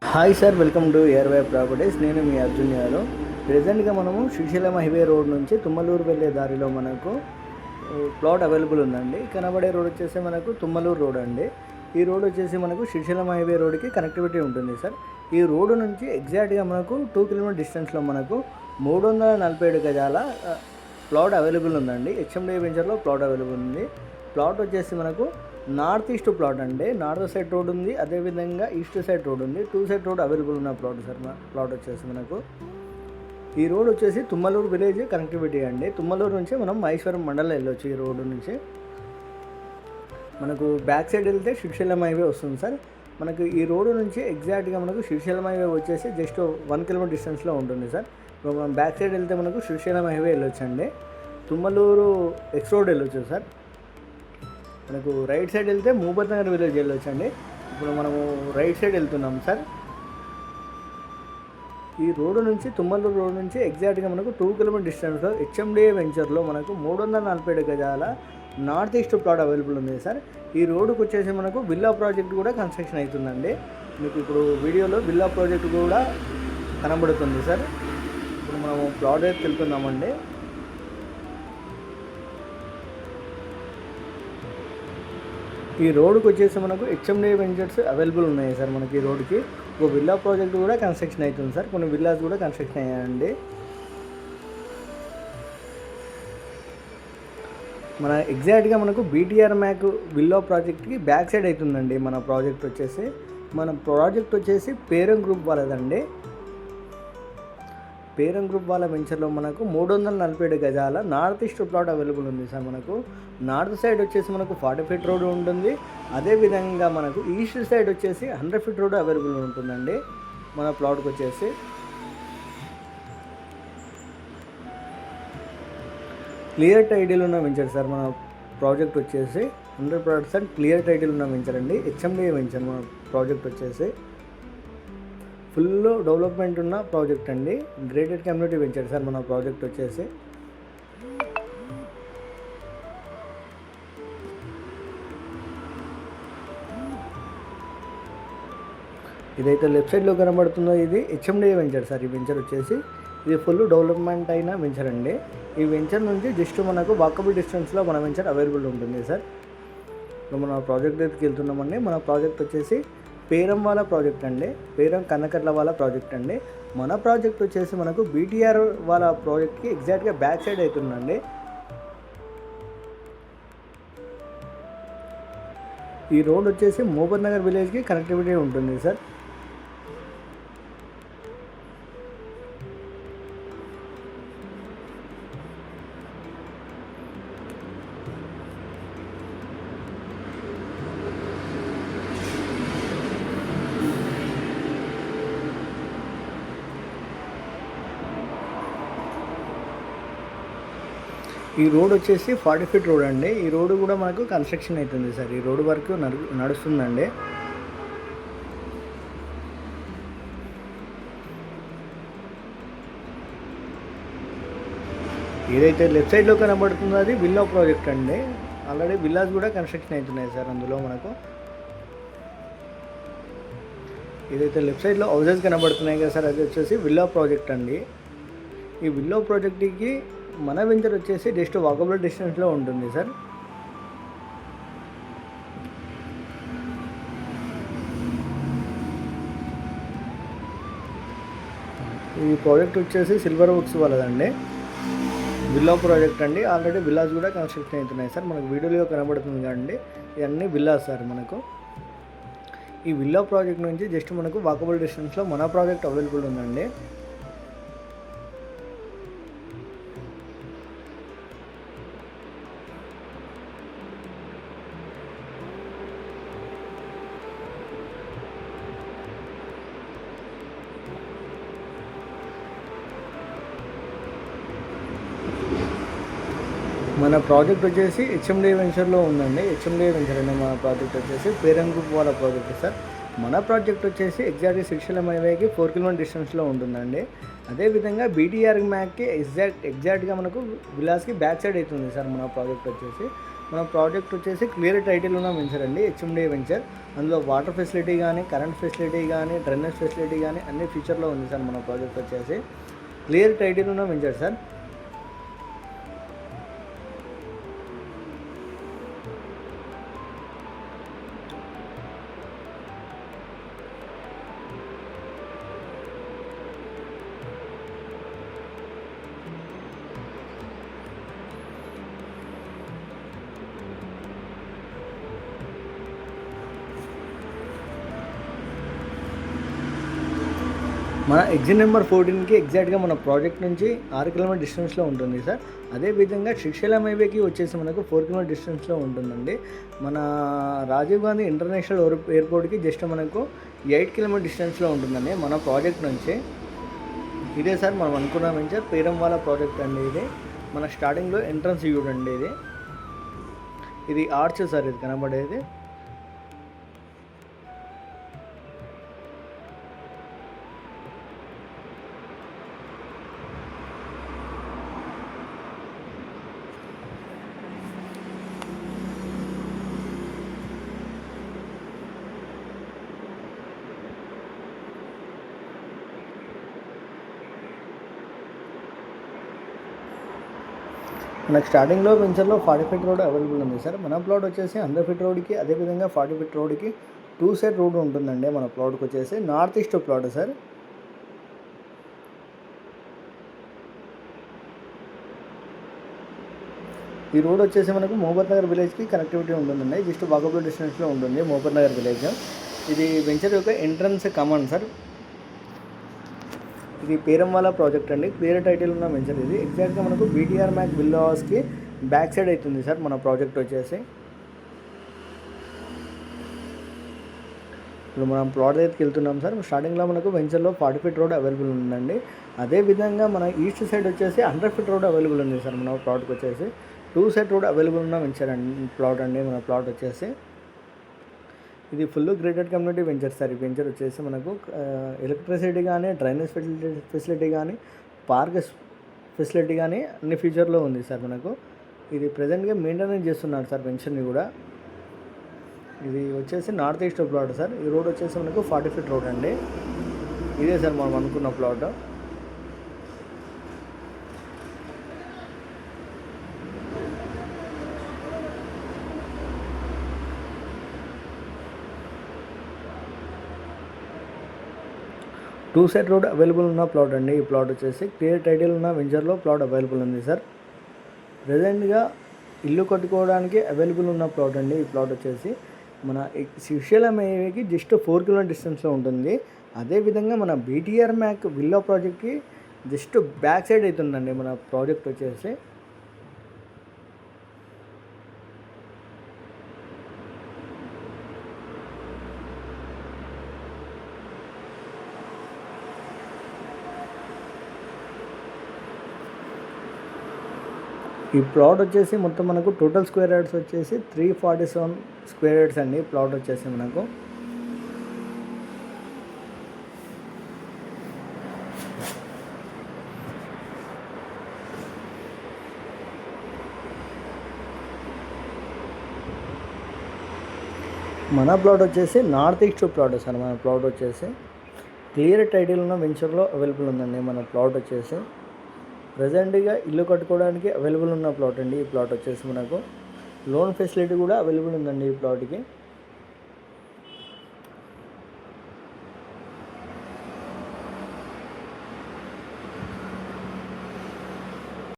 Hi sir, welcome to airway properties. నేను మీ అర్జున్ యాదవ్. ప్రెజెంట్గా మనము Srisailam highway road నుంచి తుమ్మలూరు వెళ్ళే దారిలో మనకు ప్లాట్ అవైలబుల్ ఉందండి. కనబడే రోడ్ వచ్చేసి మనకు తుమ్మలూరు రోడ్ అండి. ఈ రోడ్ వచ్చేసి మనకు శ్రీశైలం హైవే రోడ్కి కనెక్టివిటీ ఉంటుంది సార్. ఈ రోడ్డు నుంచి ఎగ్జాక్ట్గా మనకు 2 కిలోమీటర్ డిస్టెన్స్లో మనకు 347 గజాల ప్లాట్ అవైలబుల్ ఉందండి. హెచ్ఎండి వెంచర్లో ప్లాట్ అవైలబుల్ ఉంది. ప్లాట్ వచ్చేసి మనకు నార్త్ ఈస్ట్ ప్లాట్ అండి. నార్త్ సైడ్ రోడ్ ఉంది, అదేవిధంగా ఈస్ట్ సైడ్ రోడ్ ఉంది. 2 సైడ్ రోడ్ అవైలబుల్ ఉన్న ప్లాట్ సార్. ప్లాట్ వచ్చేసి మనకు ఈ రోడ్ వచ్చేసి తుమ్మలూరు విలేజ్ కనెక్టివిటీ అండి. తుమ్మలూరు నుంచి మనం మహేశ్వరం మండలం వెళ్ళొచ్చు. ఈ రోడ్డు నుంచి మనకు బ్యాక్ సైడ్ వెళ్తే శ్రీశైలం హైవే వస్తుంది సార్. మనకు ఈ రోడ్డు నుంచి ఎగ్జాక్ట్గా మనకు శ్రీశైలం హైవే వచ్చేసి జస్ట్ 1 కిలోమీటర్ డిస్టెన్స్లో ఉంటుంది సార్. ఇప్పుడు మనం బ్యాక్ సైడ్ వెళ్తే మనకు శ్రీశైలం హైవే వెళ్ళొచ్చు అండి. తుమ్మలూరు ఎక్స్ రోడ్ వెళ్ళొచ్చు సార్. మనకు రైట్ సైడ్ వెళ్తే మూబత్ నగర్ విలేజ్ వెళ్ళొచ్చు అండి. ఇప్పుడు మనము రైట్ సైడ్ వెళ్తున్నాం సార్. ఈ రోడ్డు నుంచి తుమ్మలూరు రోడ్ నుంచి ఎగ్జాక్ట్గా మనకు 2 కిలోమీటర్ డిస్టెన్స్లో హెచ్ఎండిఏ వెంచర్లో మనకు 347 గజాల నార్త్ ఈస్ట్ ప్లాట్ అవైలబుల్ ఉంది సార్. ఈ రోడ్డుకు వచ్చేసి మనకు విల్లా ప్రాజెక్ట్ కూడా కన్స్ట్రక్షన్ అవుతుందండి. మీకు ఇప్పుడు వీడియోలో విల్లా ప్రాజెక్ట్ కూడా కనబడుతుంది సార్. ఇప్పుడు మనము ప్లాట్ అయితే వెళ్తున్నామండి. ఈ రోడ్డుకి వచ్చేసి మనకు హెచ్ఎండిఏ వెంచర్స్ అవైలబుల్ ఉన్నాయి సార్. మనకి ఈ రోడ్డుకి ఒక విల్లా ప్రాజెక్ట్ కూడా కన్స్ట్రక్షన్ అవుతుంది సార్. కొన్ని విల్లాస్ కూడా కన్స్ట్రక్షన్ అయ్యాయండి. మన ఎగ్జాక్ట్గా మనకు బీటీఆర్ మ్యాక్ విల్లా ప్రాజెక్ట్కి బ్యాక్ సైడ్ అవుతుందండి. మన ప్రాజెక్ట్ వచ్చేసి పేరం గ్రూప్ వాళ్ళదండి. పేరం గ్రూప్ వాళ్ళ వెంచర్లో మనకు 347 గజాల నార్త్ ఈస్ట్ ప్లాట్ అవైలబుల్ ఉంది సార్. మనకు నార్త్ సైడ్ వచ్చేసి మనకు 40 ఫీట్ రోడ్ ఉంటుంది. అదేవిధంగా మనకు ఈస్ట్ సైడ్ వచ్చేసి 100 ఫీట్ రోడ్ అవైలబుల్ ఉంటుందండి. మన ప్లాట్కి వచ్చేసి క్లియర్ టైటిల్ ఉన్న వెంచర్ సార్. మన ప్రాజెక్ట్ వచ్చేసి 100% క్లియర్ టైటిల్ ఉన్న వెంచర్ అండి. హెచ్ఎండిఏ వెంచర్ మన ప్రాజెక్ట్ వచ్చేసి ఫుల్ డెవలప్మెంట్ ఉన్న ప్రాజెక్ట్ అండి. గ్రేటెడ్ కమ్యూనిటీ వెంచర్ సార్ మన ప్రాజెక్ట్ వచ్చేసి. ఇదైతే లెఫ్ట్ సైడ్లో కనబడుతుందో ఇది హెచ్ఎండిఏ వెంచర్ సార్. ఈ వెంచర్ వచ్చేసి ఇది ఫుల్ డెవలప్మెంట్ అయిన వెంచర్ అండి. ఈ వెంచర్ నుంచి జస్ట్ మనకు వాకబుల్ డిస్టెన్స్లో మన వెంచర్ అవైలబుల్ ఉంటుంది సార్. ఇప్పుడు మన ప్రాజెక్ట్ దగ్గరికి వెళ్తున్నామండి. మన ప్రాజెక్ట్ వచ్చేసి పేరం వాళ్ళ ప్రాజెక్ట్ అండి. పేరం కన్నకట్ల వాళ్ళ ప్రాజెక్ట్ అండి. మన ప్రాజెక్ట్ వచ్చేసి మనకు బీటీఆర్ వాళ్ళ ప్రాజెక్ట్కి ఎగ్జాక్ట్గా బ్యాక్ సైడ్ అవుతుందండి. ఈ రోడ్ వచ్చేసి మూబత్ నగర్ విలేజ్కి కనెక్టివిటీ ఉంటుంది సార్. ఈ రోడ్ వచ్చేసి 40 ఫీట్ రోడ్ అండి. ఈ రోడ్డు కూడా మనకు కన్స్ట్రక్షన్ అవుతుంది సార్. ఈ రోడ్డు వరకు నడుస్తుందండి. ఏదైతే లెఫ్ట్ సైడ్లో కనబడుతుందో అది విల్లా ప్రాజెక్ట్ అండి. ఆల్రెడీ విల్లాస్ కూడా కన్స్ట్రక్షన్ అవుతున్నాయి సార్ అందులో మనకు. ఏదైతే లెఫ్ట్ సైడ్లో హౌసెస్ కనబడుతున్నాయి కదా సార్, అది వచ్చేసి విల్లా ప్రాజెక్ట్ అండి. ఈ విల్లా ప్రాజెక్ట్కి మన వెంచర్ వచ్చేసి జస్ట్ వాకబుల్ డిస్టెన్స్లో ఉంటుంది సార్. ఈ ప్రాజెక్ట్ వచ్చేసి సిల్వర్ వుడ్స్ వాళ్ళదండి. విల్లా ప్రాజెక్ట్ అండి. ఆల్రెడీ విల్లాస్ కూడా కన్స్ట్రక్షన్ అవుతున్నాయి సార్. మనకు వీడియోలో కనబడుతుంది కదండి, ఇవన్నీ విల్లాస్ సార్. మనకు ఈ విల్లా ప్రాజెక్ట్ నుంచి జస్ట్ మనకు వాకబుల్ డిస్టెన్స్లో మన ప్రాజెక్ట్ అవైలబుల్ ఉందండి. మన ప్రాజెక్ట్ వచ్చేసి హెచ్ఎండిఏ వెంచర్లో ఉందండి. హెచ్ఎండిఏ వెంచర్ అనే మన ప్రాజెక్ట్ వచ్చేసి పేరం గ్రూప్ వాళ్ళ ప్రాజెక్ట్ సార్. మన ప్రాజెక్ట్ వచ్చేసి ఎగ్జాక్ట్గా శ్రీశైలం హైవేకి 4 కిలోమీటర్ డిస్టెన్స్లో ఉంటుందండి. అదేవిధంగా బీటీఆర్ మ్యాక్కి ఎగ్జాక్ట్గా మనకు విలాస్కి బ్యాక్ సైడ్ అవుతుంది సార్ మన ప్రాజెక్ట్ వచ్చేసి. మన ప్రాజెక్ట్ వచ్చేసి క్లియర్ టైటిల్ ఉన్న వెంచర్ అండి, హెచ్ఎండి వెంచర్. అందులో వాటర్ ఫెసిలిటీ కానీ, కరెంట్ ఫెసిలిటీ కానీ, డ్రైనేజ్ ఫెసిలిటీ కానీ అన్ని ఫీచర్లో ఉంది సార్. మన ప్రాజెక్ట్ వచ్చేసి క్లియర్ టైటిల్ ఉన్న వెంచర్ సార్. మన ఎగ్జిట్ నెంబర్ 14కి ఎగ్జాక్ట్గా మన ప్రాజెక్ట్ నుంచి 6 కిలోమీటర్ డిస్టెన్స్లో ఉంటుంది సార్. అదేవిధంగా శ్రీశైలం హైవేకి వచ్చేసి మనకు 4 కిలోమీటర్ డిస్టెన్స్లో ఉంటుందండి. మన రాజీవ్ గాంధీ ఇంటర్నేషనల్ ఎయిర్పోర్ట్కి జస్ట్ మనకు 8 కిలోమీటర్ డిస్టెన్స్లో ఉంటుందండి మన ప్రాజెక్ట్ నుంచి. ఇదే సార్ మనం అనుకున్న వెంచర్ పేరంవాల ప్రాజెక్ట్ అండి. ఇది మన స్టార్టింగ్లో ఎంట్రన్స్ చూడండి. ఇది ఆర్చ్ సార్, ఇది కనబడేది. మనకు స్టార్టింగ్లో వెంచర్లో 40 ఫీట్ రోడ్ అవైలబుల్ ఉంది సార్. మన ప్లాట్ వచ్చేసి 100 ఫీట్ రోడ్కి, అదేవిధంగా 40 ఫీట్ రోడ్కి 2 సైడ్ రోడ్ ఉంటుందండి. మన ప్లాట్కి వచ్చేసి నార్త్ ఈస్ట్ ప్లాట్ సార్. ఈ రోడ్ వచ్చేసి మనకు మోహబత్ నగర్ విలేజ్కి కనెక్టివిటీ ఉంటుందండి. జస్ట్ వాకబుల్ డిస్టెన్స్లో ఉంటుంది మోహబత్ నగర్ విలేజ్. ఇది వెంచర్ యొక్క ఎంట్రన్స్ కమాండ్ సార్. ఇది పేరంవాల ప్రాజెక్ట్ అండి, క్లియర్ టైటిల్ ఉన్న వెంచర్. ఇది ఎగ్జాక్ట్గా మనకు బీటీఆర్ మ్యాక్ విల్లా హౌస్కి బ్యాక్ సైడ్ అవుతుంది సార్ మన ప్రాజెక్ట్ వచ్చేసి. ఇప్పుడు మనం ప్లాట్ దగ్గరికి వెళ్తున్నాం సార్. స్టార్టింగ్లో మనకు వెంచర్లో 40 ఫీట్ రోడ్ అవైలబుల్ ఉందండి. అదేవిధంగా మన ఈస్ట్ సైడ్ వచ్చేసి 100 ఫీట్ రోడ్ అవైలబుల్ ఉంది సార్. మన ప్లాట్కి వచ్చేసి 2 సైడ్ రోడ్ అవైలబుల్ ఉన్న వెంచర్ అండి ప్లాట్ అండి మన ప్లాట్ వచ్చేసి. ఇది full graded community venture sir. ఈ వెంచర్ వచ్చేసి మనకు ఎలక్ట్రిసిటీ కానీ, డ్రైనేజ్ ఫెసిలిటీ కానీ, పార్క్ ఫెసిలిటీ కానీ అన్ని ఫీచర్లో ఉంది సార్ మనకు. ఇది ప్రజెంట్గా మెయింటెనెన్స్ చేస్తున్నారు సార్ వెంచర్ని కూడా. ఇది వచ్చేసి నార్త్ ఈస్ట్ ప్లాట్ సార్. ఈ రోడ్ వచ్చేసి మనకు 40 ఫీట్ రోడ్ అండి. ఇదే సార్ మనం అనుకున్న plot. Two side road available ఉన్న ప్లాట్ అండి. ఈ ప్లాట్ వచ్చేసి క్లియర్ టైటిల్ ఉన్న వెంచర్లో ప్లాట్ అవైలబుల్ ఉంది సార్. ప్రజెంట్గా ఇల్లు కట్టుకోవడానికి అవైలబుల్ ఉన్న ప్లాట్ అండి. ఈ ప్లాట్ వచ్చేసి మన శ్రీశైలం హైవేకి జస్ట్ 4 కిలోమీటర్ డిస్టెన్స్లో ఉంటుంది. అదేవిధంగా మన బీటీఆర్ మ్యాక్ విల్లా ప్రాజెక్ట్కి జస్ట్ బ్యాక్ సైడ్ అవుతుందండి మన ప్రాజెక్ట్ వచ్చేసి. ఈ ప్లాట్ వచ్చేసి మొత్తం మనకు టోటల్ స్క్వేర్ యార్డ్స్ వచ్చేసి 347 స్క్వేర్ యార్డ్స్ అండి ప్లాట్ వచ్చేసి మనకు. మన ప్లాట్ వచ్చేసి నార్త్ ఈస్ట్ ప్లాట్ సార్. మన ప్లాట్ వచ్చేసి క్లియర్ టైటిల్ ఉన్న వెంచర్లో అవైలబుల్ ఉందండి మన ప్లాట్ వచ్చేసి. ప్రజెంట్గా ఇల్లు కట్టుకోవడానికి అవైలబుల్ ఉన్న ప్లాట్ అండి ఈ ప్లాట్ వచ్చేసి మనకు. లోన్ ఫెసిలిటీ కూడా అవైలబుల్ ఉందండి ఈ ప్లాట్కి.